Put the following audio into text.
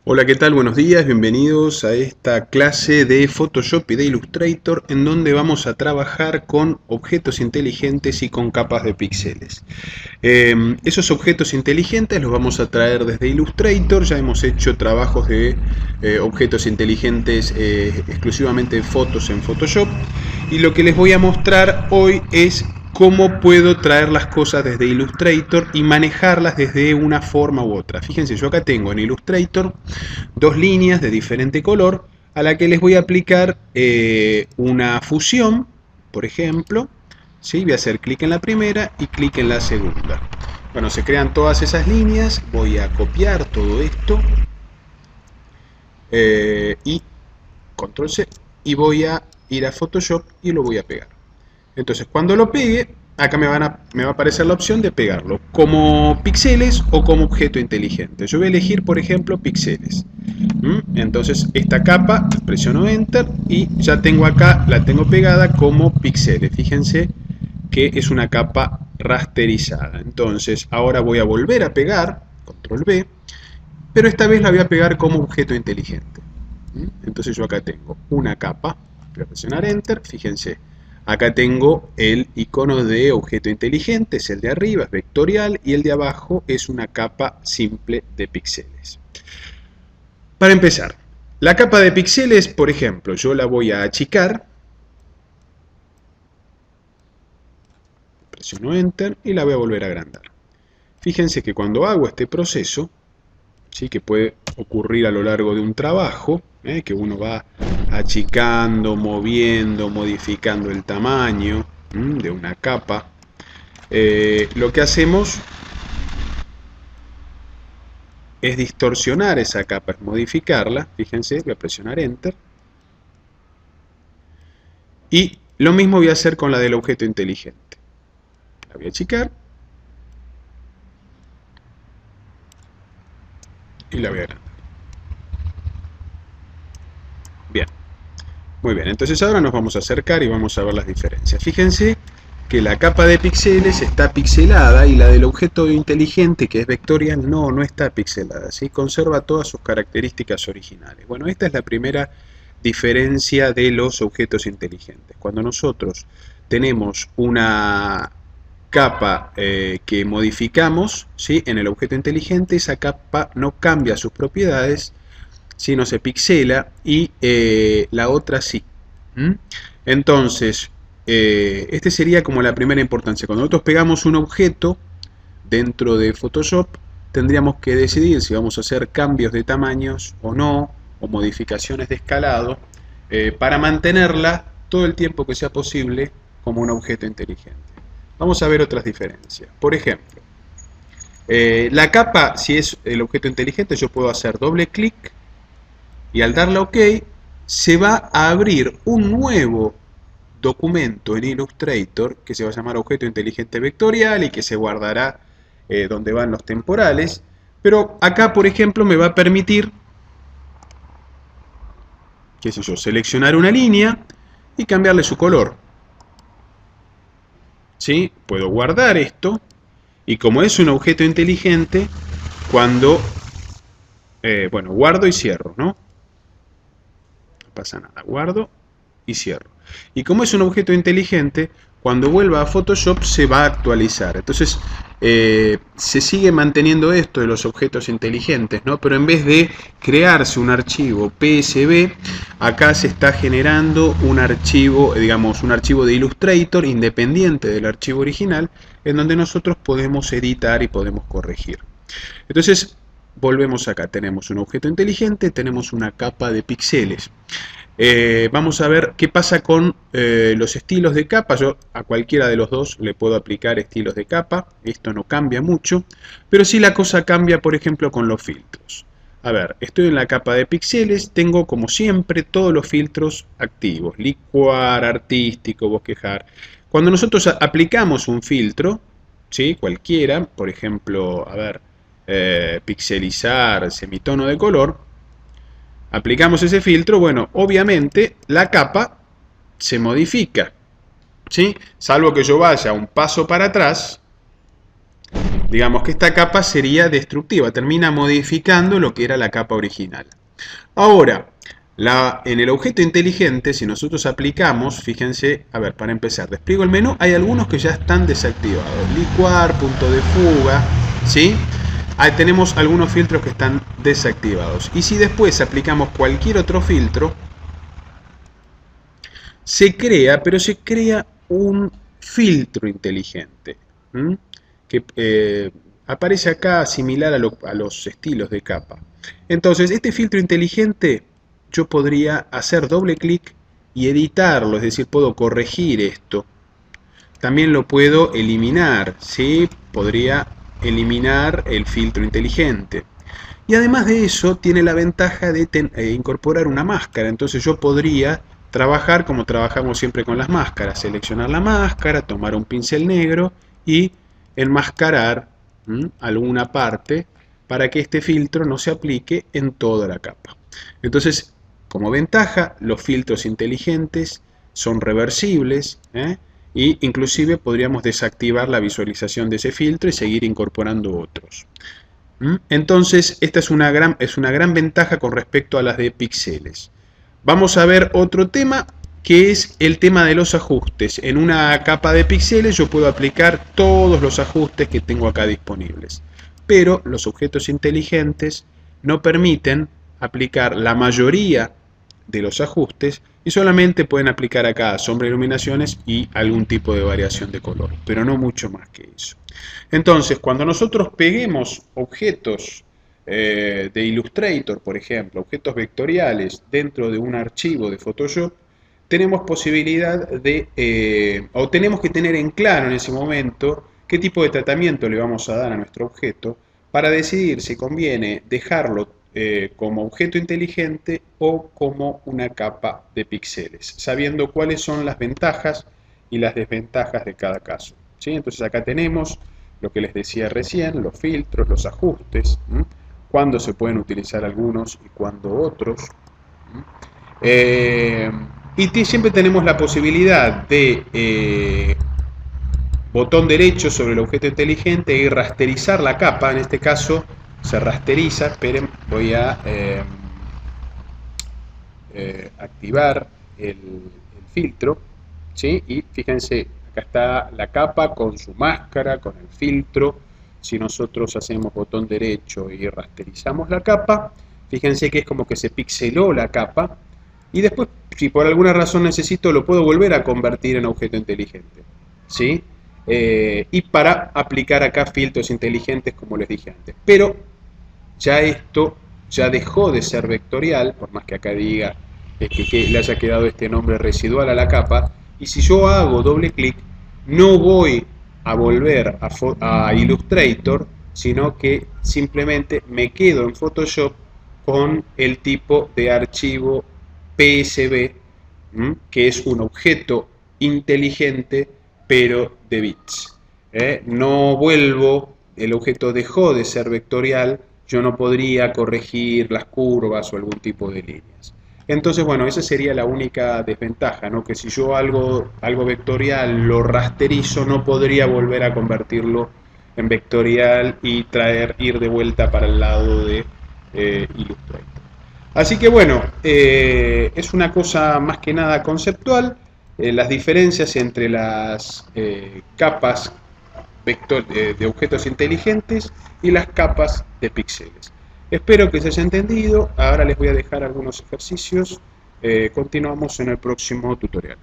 Hola, ¿qué tal? Buenos días, bienvenidos a esta clase de Photoshop y de Illustrator en donde vamos a trabajar con objetos inteligentes y con capas de píxeles. Esos objetos inteligentes los vamos a traer desde Illustrator. Ya hemos hecho trabajos de objetos inteligentes exclusivamente de fotos en Photoshop, y lo que les voy a mostrar hoy es cómo puedo traer las cosas desde Illustrator y manejarlas desde una forma u otra. Fíjense, yo acá tengo en Illustrator dos líneas de diferente color a la que les voy a aplicar una fusión, por ejemplo. ¿Sí? Voy a hacer clic en la primera y clic en la segunda. Bueno, se crean todas esas líneas. Voy a copiar todo esto y control C, y voy a ir a Photoshop y lo voy a pegar. Entonces, cuando lo pegue, acá me va a aparecer la opción de pegarlo como píxeles o como objeto inteligente. Yo voy a elegir, por ejemplo, píxeles. Entonces, esta capa, presiono Enter y ya tengo acá, la tengo pegada como píxeles. Fíjense que es una capa rasterizada. Entonces, ahora voy a volver a pegar, control V, pero esta vez la voy a pegar como objeto inteligente. Entonces yo acá tengo una capa, voy a presionar Enter, fíjense, acá tengo el icono de objeto inteligente, es el de arriba, es vectorial, y el de abajo es una capa simple de píxeles. Para empezar, la capa de píxeles, por ejemplo, yo la voy a achicar, presiono Enter y la voy a volver a agrandar. Fíjense que cuando hago este proceso, ¿sí? Que puede ocurrir a lo largo de un trabajo, que uno va achicando, moviendo, modificando el tamaño de una capa. Lo que hacemos es distorsionar esa capa, es modificarla. Fíjense, voy a presionar Enter. Y lo mismo voy a hacer con la del objeto inteligente. La voy a achicar y la voy a agrandar. Bien, muy bien, entonces ahora nos vamos a acercar y vamos a ver las diferencias. Fíjense que la capa de píxeles está pixelada y la del objeto inteligente, que es vectorial, no está pixelada, ¿sí? Conserva todas sus características originales. Bueno, esta es la primera diferencia de los objetos inteligentes. Cuando nosotros tenemos una capa que modificamos, ¿sí? En el objeto inteligente, esa capa no cambia sus propiedades, sino se pixela, y la otra sí. Entonces, este sería como la primera importancia. Cuando nosotros pegamos un objeto dentro de Photoshop, tendríamos que decidir si vamos a hacer cambios de tamaños o no, o modificaciones de escalado, para mantenerla todo el tiempo que sea posible como un objeto inteligente. Vamos a ver otras diferencias. Por ejemplo, la capa, si es el objeto inteligente, yo puedo hacer doble clic y al darle OK se va a abrir un nuevo documento en Illustrator que se va a llamar objeto inteligente vectorial y que se guardará donde van los temporales. Pero acá, por ejemplo, me va a permitir, qué sé yo, seleccionar una línea y cambiarle su color. ¿Sí? Puedo guardar esto, y como es un objeto inteligente, cuando bueno, guardo y cierro, ¿no? No pasa nada, guardo y cierro. Y como es un objeto inteligente, cuando vuelva a Photoshop se va a actualizar. Entonces se sigue manteniendo esto de los objetos inteligentes, ¿no? Pero en vez de crearse un archivo PSB, acá se está generando un archivo, digamos, un archivo de Illustrator independiente del archivo original, en donde nosotros podemos editar y podemos corregir. Entonces, volvemos acá, tenemos un objeto inteligente, tenemos una capa de píxeles. Vamos a ver qué pasa con los estilos de capa. Yo a cualquiera de los dos le puedo aplicar estilos de capa. Esto no cambia mucho, pero sí la cosa cambia, por ejemplo, con los filtros. A ver, estoy en la capa de píxeles, tengo como siempre todos los filtros activos: licuar, artístico, bosquejar. Cuando nosotros aplicamos un filtro, ¿sí? Cualquiera, por ejemplo, a ver, pixelizar, semitono de color, aplicamos ese filtro, bueno, obviamente la capa se modifica, ¿sí? Salvo que yo vaya un paso para atrás Digamos que esta capa sería destructiva, termina modificando lo que era la capa original. Ahora, en el objeto inteligente, si nosotros aplicamos, fíjense, a ver, para empezar, despliego el menú, hay algunos que ya están desactivados. Licuar, punto de fuga, ¿sí? Ahí tenemos algunos filtros que están desactivados. Y si después aplicamos cualquier otro filtro, se crea, pero se crea un filtro inteligente, que aparece acá similar a los estilos de capa. Entonces, este filtro inteligente yo podría hacer doble clic y editarlo, es decir, puedo corregir esto. También lo puedo eliminar, ¿sí? Podría eliminar el filtro inteligente. Y además de eso, tiene la ventaja de incorporar una máscara. Entonces yo podría trabajar como trabajamos siempre con las máscaras. Seleccionar la máscara, tomar un pincel negro y enmascarar alguna parte para que este filtro no se aplique en toda la capa. Entonces, como ventaja, los filtros inteligentes son reversibles, y inclusive podríamos desactivar la visualización de ese filtro y seguir incorporando otros. Entonces, esta es una gran ventaja con respecto a las de píxeles. Vamos a ver otro tema, que es el tema de los ajustes. En una capa de píxeles yo puedo aplicar todos los ajustes que tengo acá disponibles. Pero los objetos inteligentes no permiten aplicar la mayoría de los ajustes y solamente pueden aplicar acá sombra, iluminaciones y algún tipo de variación de color, pero no mucho más que eso. Entonces, cuando nosotros peguemos objetos de Illustrator, por ejemplo, objetos vectoriales dentro de un archivo de Photoshop, tenemos posibilidad de, o tenemos que tener en claro en ese momento qué tipo de tratamiento le vamos a dar a nuestro objeto para decidir si conviene dejarlo como objeto inteligente o como una capa de píxeles, sabiendo cuáles son las ventajas y las desventajas de cada caso, ¿sí? Entonces acá tenemos lo que les decía recién, los filtros, los ajustes, cuándo se pueden utilizar algunos y cuándo otros. Y siempre tenemos la posibilidad de botón derecho sobre el objeto inteligente y rasterizar la capa. En este caso se rasteriza. Esperen, voy a activar el filtro, ¿sí? Y fíjense, acá está la capa con su máscara, con el filtro. Si nosotros hacemos botón derecho y rasterizamos la capa, fíjense que es como que se pixeló la capa. Y después, si por alguna razón necesito, lo puedo volver a convertir en objeto inteligente, ¿sí? Y para aplicar acá filtros inteligentes, como les dije antes. Pero ya esto ya dejó de ser vectorial, por más que acá diga que le haya quedado este nombre residual a la capa. Y si yo hago doble clic, no voy a volver a Illustrator, sino que simplemente me quedo en Photoshop con el tipo de archivo PSB, que es un objeto inteligente pero de bits. No vuelvo, el objeto dejó de ser vectorial, yo no podría corregir las curvas o algún tipo de líneas. Entonces, bueno, esa sería la única desventaja, ¿no? Que si yo algo vectorial lo rasterizo, no podría volver a convertirlo en vectorial y ir de vuelta para el lado de Illustrator. Así que bueno, es una cosa más que nada conceptual, las diferencias entre las capas de objetos inteligentes y las capas de píxeles. Espero que se haya entendido. Ahora les voy a dejar algunos ejercicios. Continuamos en el próximo tutorial.